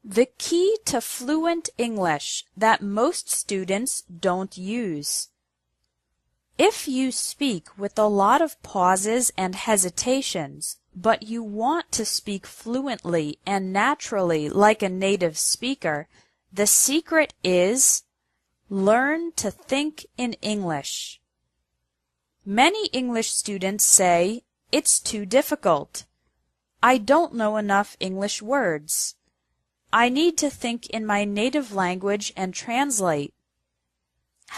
The key to fluent English that most students don't use. If you speak with a lot of pauses and hesitations, but you want to speak fluently and naturally like a native speaker, the secret is learn to think in English. Many English students say, "It's too difficult. I don't know enough English words. I need to think in my native language and translate."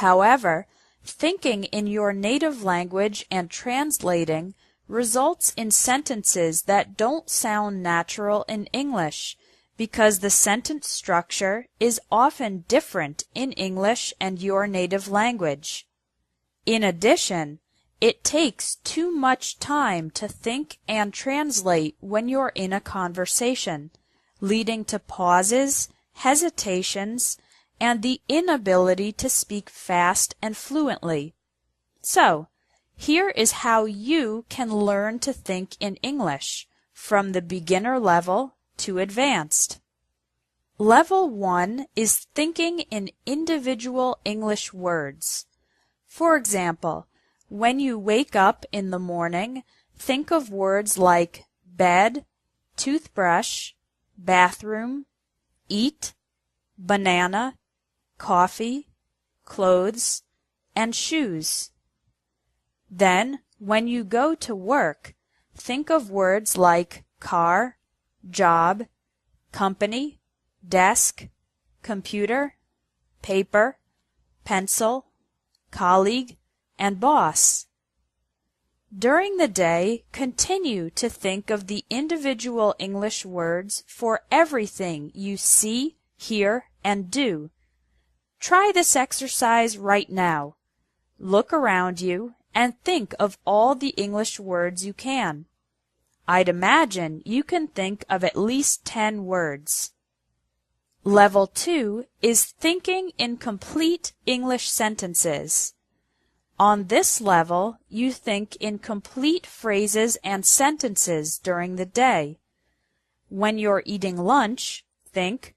However, thinking in your native language and translating results in sentences that don't sound natural in English because the sentence structure is often different in English and your native language. In addition, it takes too much time to think and translate when you're in a conversation, leading to pauses, hesitations, and the inability to speak fast and fluently. So, here is how you can learn to think in English, from the beginner level to advanced. Level 1 is thinking in individual English words. For example, when you wake up in the morning, think of words like bed, toothbrush, bathroom, eat, banana, coffee, clothes, and shoes. Then, when you go to work, think of words like car, job, company, desk, computer, paper, pencil, colleague, and boss. During the day, continue to think of the individual English words for everything you see, hear, and do. Try this exercise right now. Look around you and think of all the English words you can. I'd imagine you can think of at least 10 words. Level 2 is thinking in complete English sentences. On this level, you think in complete phrases and sentences during the day. When you're eating lunch, think,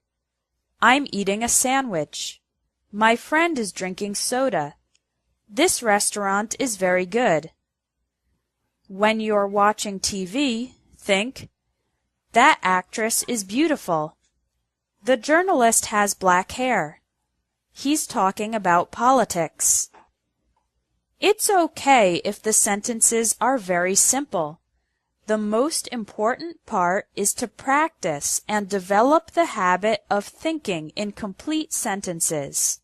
"I'm eating a sandwich. My friend is drinking soda. This restaurant is very good." When you're watching TV, think, "That actress is beautiful. The journalist has black hair. He's talking about politics." It's okay if the sentences are very simple. The most important part is to practice and develop the habit of thinking in complete sentences.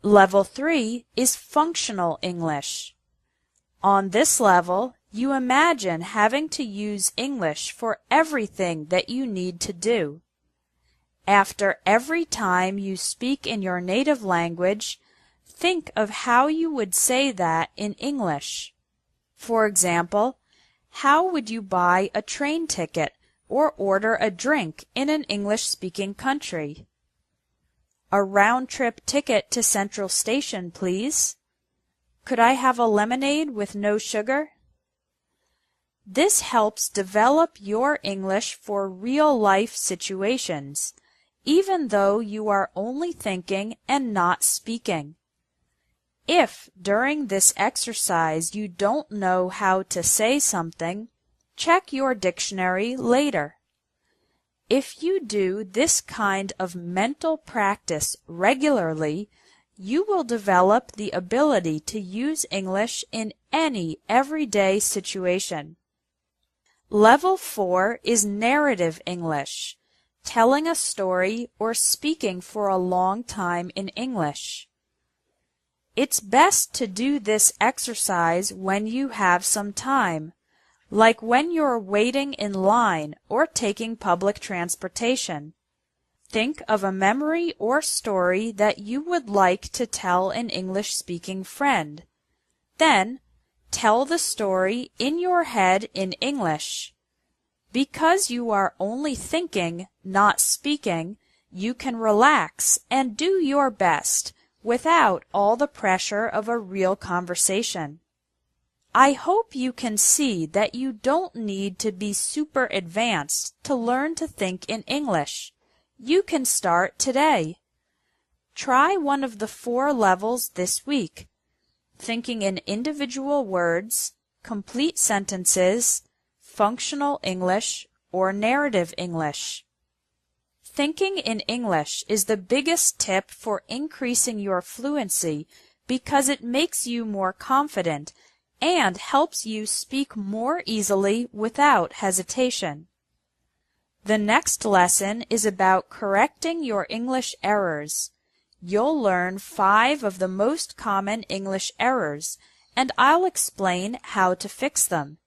Level 3 is functional English. On this level, you imagine having to use English for everything that you need to do. After every time you speak in your native language, think of how you would say that in English. For example, how would you buy a train ticket or order a drink in an English-speaking country? "A round-trip ticket to Central Station, please. Could I have a lemonade with no sugar?" This helps develop your English for real-life situations, even though you are only thinking and not speaking. If during this exercise you don't know how to say something, check your dictionary later. If you do this kind of mental practice regularly, you will develop the ability to use English in any everyday situation. Level 4 is narrative English, telling a story or speaking for a long time in English. It's best to do this exercise when you have some time, like when you're waiting in line or taking public transportation. Think of a memory or story that you would like to tell an English-speaking friend. Then, tell the story in your head in English. Because you are only thinking, not speaking, you can relax and do your best without all the pressure of a real conversation. I hope you can see that you don't need to be super advanced to learn to think in English. You can start today. Try one of the 4 levels this week: thinking in individual words, complete sentences, functional English, or narrative English. Thinking in English is the biggest tip for increasing your fluency because it makes you more confident and helps you speak more easily without hesitation. The next lesson is about correcting your English errors. You'll learn 5 of the most common English errors, and I'll explain how to fix them.